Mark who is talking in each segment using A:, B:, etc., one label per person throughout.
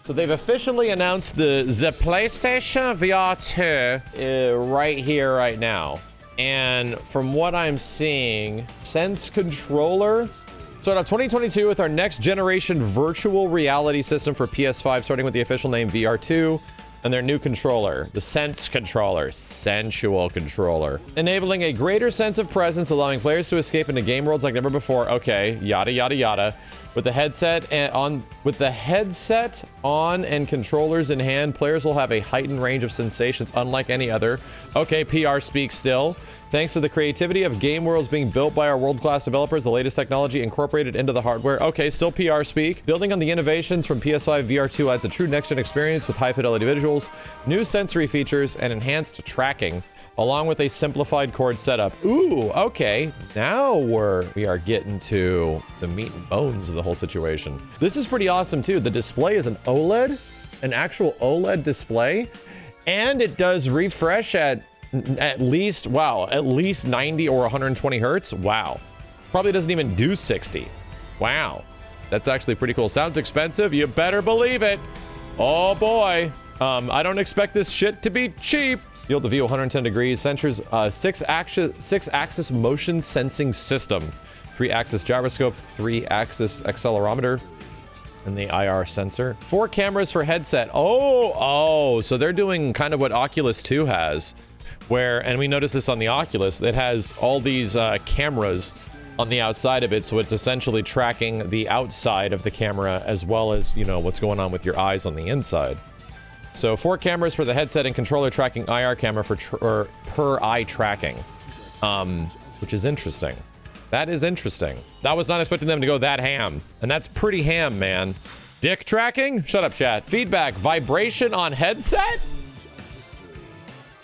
A: So they've officially announced the PlayStation VR2 right here, right now. And from what I'm seeing, Sense controller. So in 2022 with our next generation virtual reality system for PS5, starting with the official name VR2 and their new controller, the Sense controller, sensual controller, enabling a greater sense of presence, allowing players to escape into game worlds like never before. Okay, yada yada yada. With the headset on and controllers in hand, players will have a heightened range of sensations unlike any other. Okay, PR speak still. Thanks to the creativity of game worlds being built by our world-class developers, the latest technology incorporated into the hardware. Okay, still PR speak. Building on the innovations from PS5, VR2 adds a true next-gen experience with high-fidelity visuals, new sensory features, and enhanced tracking, along with a simplified cord setup. Ooh, okay. Now we are getting to the meat and bones of the whole situation. This is pretty awesome too. The display is an OLED, an actual OLED display, and it does refresh at least 90 or 120 hertz. Wow. Probably doesn't even do 60. Wow. That's actually pretty cool. Sounds expensive. You better believe it. Oh boy. I don't expect this shit to be cheap. Field of view 110 degrees, sensors, six-axis motion sensing system, 3-axis gyroscope, 3-axis accelerometer, and the IR sensor. 4 cameras for headset. Oh, so they're doing kind of what Oculus 2 has, and we noticed this on the Oculus, it has all these cameras on the outside of it, so it's essentially tracking the outside of the camera as well as, you know, what's going on with your eyes on the inside. So 4 cameras for the headset and controller tracking, IR camera for per eye tracking, which is interesting. That is interesting. I was not expecting them to go that ham, and that's pretty ham, man. Dick tracking? Shut up, chat. Feedback, vibration on headset?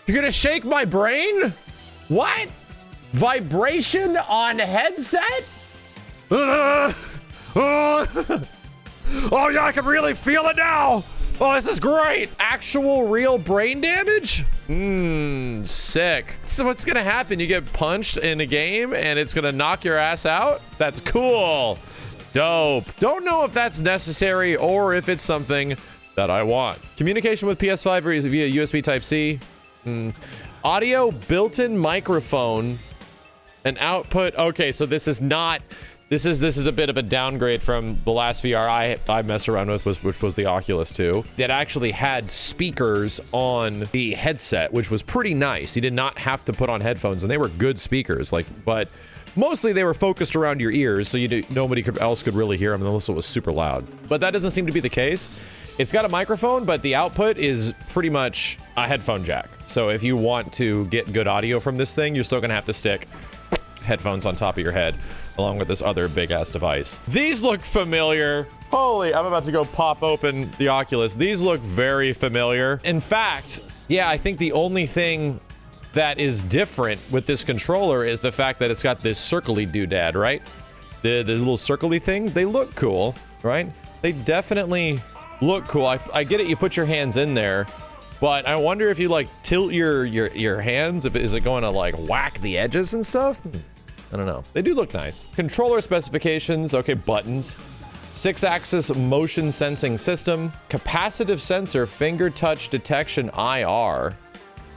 A: You're gonna shake my brain? What? Vibration on headset? Oh yeah, I can really feel it now. Oh, this is great. Actual real brain damage? Sick. So what's gonna happen? You get punched in a game and it's gonna knock your ass out? That's cool. Dope. Don't know if that's necessary or if it's something that I want. Communication with PS5 via USB Type-C. Audio, built-in microphone, and output. Okay, so this is not... This is a bit of a downgrade from the last VR I messed around with, which was the Oculus 2. That actually had speakers on the headset, which was pretty nice. You did not have to put on headphones, and they were good speakers. But mostly they were focused around your ears, so nobody else could really hear them unless it was super loud. But that doesn't seem to be the case. It's got a microphone, but the output is pretty much a headphone jack. So if you want to get good audio from this thing, you're still gonna have to stick headphones on top of your head, along with this other big-ass device. These look familiar. Holy, I'm about to go pop open the Oculus. These look very familiar. In fact, yeah, I think the only thing that is different with this controller is the fact that it's got this circly doodad, right? The little circly thing, they look cool, right? They definitely look cool. I get it, you put your hands in there, but I wonder if you like tilt your hands, is it going to like whack the edges and stuff? I don't know. They do look nice. Controller specifications. Okay, buttons. 6-axis motion sensing system. Capacitive sensor, finger touch detection, IR.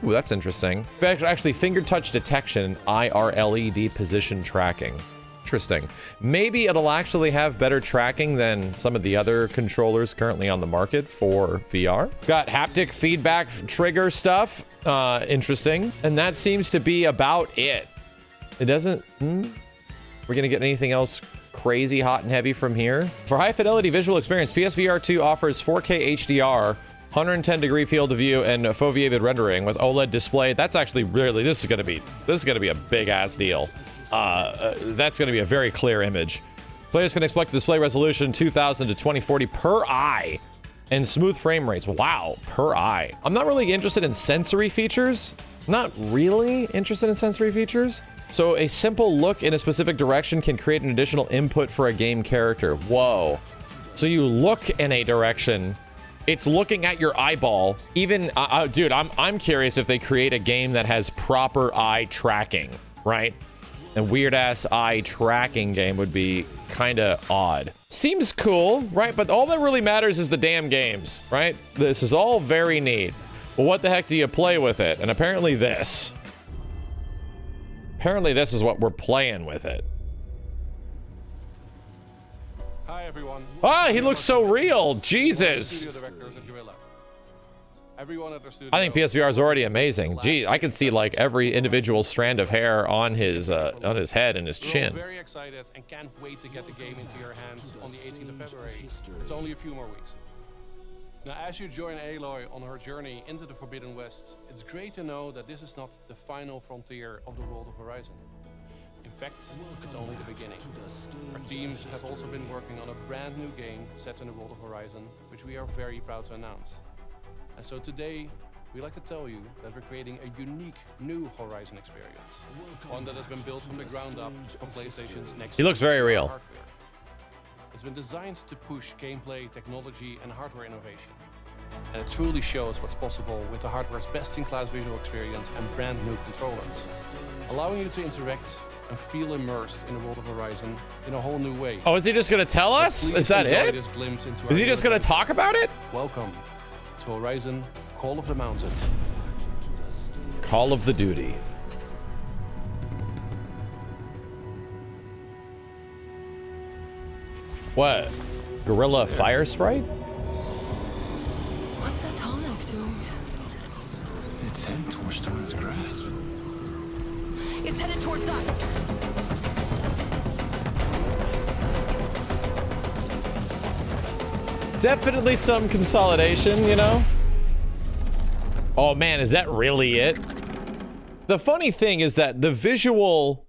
A: Ooh, that's interesting. Actually, finger touch detection, IR LED position tracking. Interesting. Maybe it'll actually have better tracking than some of the other controllers currently on the market for VR. It's got haptic feedback trigger stuff. Interesting. And that seems to be about it. It doesn't... We're gonna get anything else crazy hot and heavy from here? For high fidelity visual experience, PSVR 2 offers 4K HDR, 110 degree field of view, and foveated rendering with OLED display. That's actually really... This is gonna be a big ass deal. That's gonna be a very clear image. Players can expect display resolution 2000 to 2040 per eye and smooth frame rates. Wow, per eye. I'm not really interested in sensory features. Not really interested in sensory features. So a simple look in a specific direction can create an additional input for a game character. Whoa. So you look in a direction It's looking at your eyeball. Even, dude, I'm curious if they create a game that has proper eye tracking, right? A weird-ass eye tracking game would be kind of odd. Seems cool, right? But all that really matters is the damn games, right? This is all very neat. But what the heck do you play with it? And apparently this. Apparently this is what we're playing with it.
B: Hi, everyone.
A: Ah, he looks so real. Jesus. I think PSVR is already amazing. Gee, I can see like every individual strand of hair on his head and his chin.
B: We're very excited and can't wait to get the game into your hands on the 18th of February. It's only a few more weeks. Now, as you join Aloy on her journey into the Forbidden West, it's great to know that this is not the final frontier of the world of Horizon. In fact, it's only the beginning. Our teams have also been working on a brand new game set in the world of Horizon, which we are very proud to announce. And so today, we'd like to tell you that we're creating a unique new Horizon experience. One that has been built from the ground up for PlayStation's next
A: He looks very real.
B: hardware. It's been designed to push gameplay, technology, and hardware innovation. And it truly shows what's possible with the hardware's best-in-class visual experience and brand new controllers, allowing you to interact and feel immersed in the world of Horizon in a whole new way.
A: Oh, is he just gonna tell us? Is that it? Is he just gonna talk about it?
B: Welcome to Horizon Call of the Mountain.
A: Call of the Duty. What? Gorilla Fire Sprite?
C: What's that tonic doing?
D: It's heading towards Storm's grasp.
C: It's headed towards us.
A: Definitely some consolidation, you know? Oh man, is that really it? The funny thing is that the visual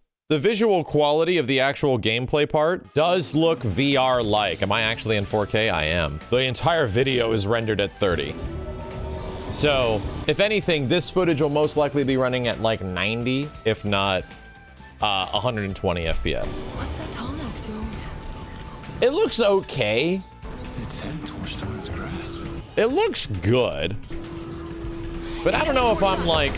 A: quality of the actual gameplay part does look VR-like. Am I actually in 4K? I am. The entire video is rendered at 30. So, if anything, this footage will most likely be running at like 90, if not 120 FPS.
C: What's that tonic doing?
A: It looks okay.
D: It's heading towards Storm's grasp.
A: It looks good. But I don't know if I'm like...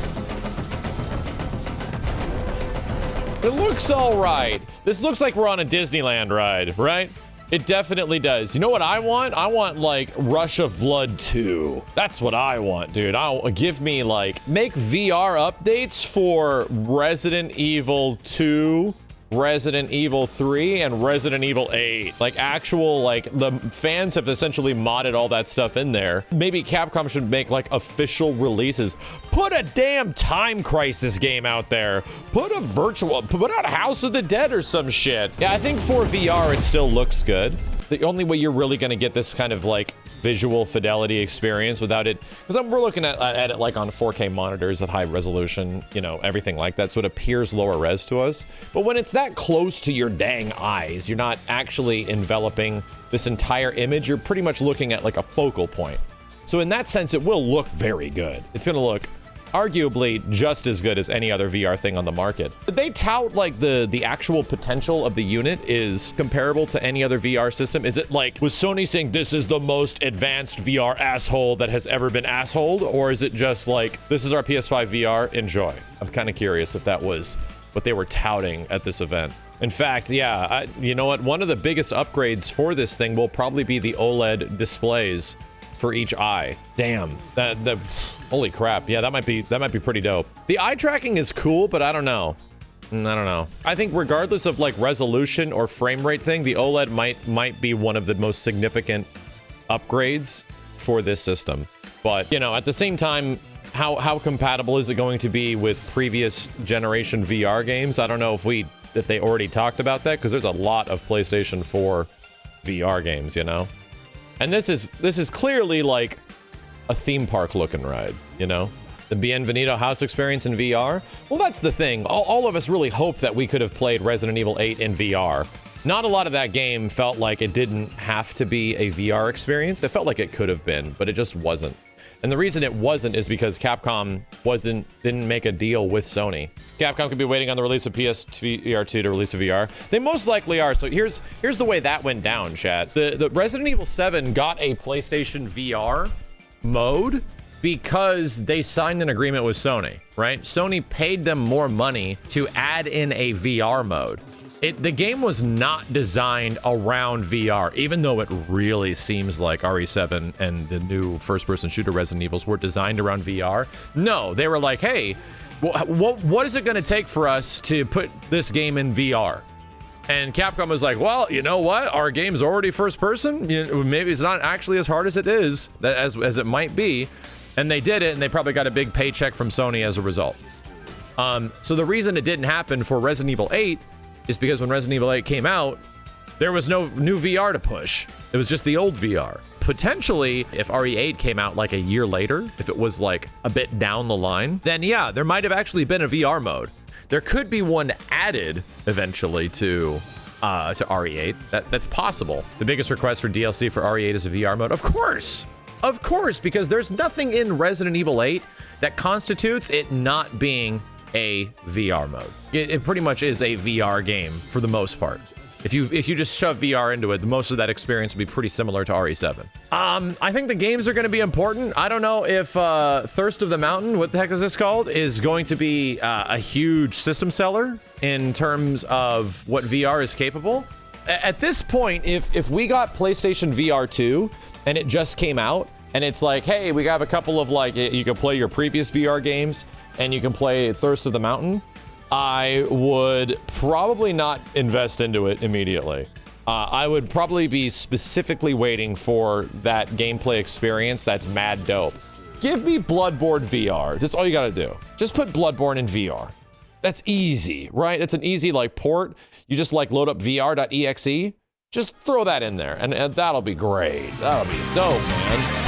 A: It looks all right. This looks like we're on a Disneyland ride, right? It definitely does. You know what I want? I want like Rush of Blood 2. That's what I want, dude. I'll give me like, make VR updates for Resident Evil 2, Resident Evil 3, and Resident Evil 8. Like actual, like the fans have essentially modded all that stuff in there. Maybe Capcom should make like official releases. Put a damn Time Crisis game out there. Put out House of the Dead or some shit. Yeah, I think for VR it still looks good. The only way you're really gonna get this kind of like visual fidelity experience without it, because we're looking at it like on 4K monitors at high resolution, you know, everything like that, so it appears lower res to us. But when it's that close to your dang eyes, you're not actually enveloping this entire image. You're pretty much looking at like a focal point. So in that sense, it will look very good. It's gonna look arguably just as good as any other VR thing on the market. They tout like the actual potential of the unit is comparable to any other VR system. Is it like, was Sony saying this is the most advanced VR asshole that has ever been assholed? Or is it just like, this is our PS5 VR, enjoy? I'm kind of curious if that was what they were touting at this event. In fact, yeah, you know what? One of the biggest upgrades for this thing will probably be the OLED displays for each eye. Damn, holy crap. Yeah, that might be pretty dope. The eye tracking is cool, but I don't know. I don't know. I think regardless of like resolution or frame rate thing, the OLED might be one of the most significant upgrades for this system. But, you know, at the same time, how compatible is it going to be with previous generation VR games? I don't know if they already talked about that, because there's a lot of PlayStation 4 VR games, you know? And this is clearly like a theme park looking ride, you know? The Bienvenido House experience in VR? Well, that's the thing. All of us really hoped that we could have played Resident Evil 8 in VR. Not a lot of that game felt like it didn't have to be a VR experience. It felt like it could have been, but it just wasn't. And the reason it wasn't is because Capcom didn't make a deal with Sony. Capcom could be waiting on the release of VR2 to release a VR. They most likely are. So here's the way that went down, chat. The Resident Evil 7 got a PlayStation VR mode because they signed an agreement with Sony, right? Sony paid them more money to add in a VR mode. The game was not designed around VR, even though it really seems like RE7 and the new first-person shooter Resident Evils were designed around VR. No, they were like, hey, what is it going to take for us to put this game in VR? And Capcom was like, well, you know what? Our game's already first-person. Maybe it's not actually as hard as it is, as it might be. And they did it, and they probably got a big paycheck from Sony as a result. So the reason it didn't happen for Resident Evil 8 is because when Resident Evil 8 came out, there was no new VR to push. It was just the old VR. Potentially, if RE8 came out like a year later, if it was like a bit down the line, then yeah, there might have actually been a VR mode. There could be one added eventually to RE8. That's possible. The biggest request for DLC for RE8 is a VR mode. Of course, because there's nothing in Resident Evil 8 that constitutes it not being a VR mode. It pretty much is a VR game for the most part. If you just shove VR into it, most of that experience would be pretty similar to RE7. I think the games are going to be important. I don't know if Thirst of the Mountain, what the heck is this called, is going to be a huge system seller in terms of what VR is capable. At this point, if we got PlayStation VR2 and it just came out and it's like, hey, we have a couple of like, you can play your previous VR games and you can play Thirst of the Mountain, I would probably not invest into it immediately. I would probably be specifically waiting for that gameplay experience that's mad dope. Give me Bloodborne VR. That's all you gotta do. Just put Bloodborne in VR. That's easy, right? It's an easy like port. You just like load up VR.exe. Just throw that in there and that'll be great. That'll be dope, man.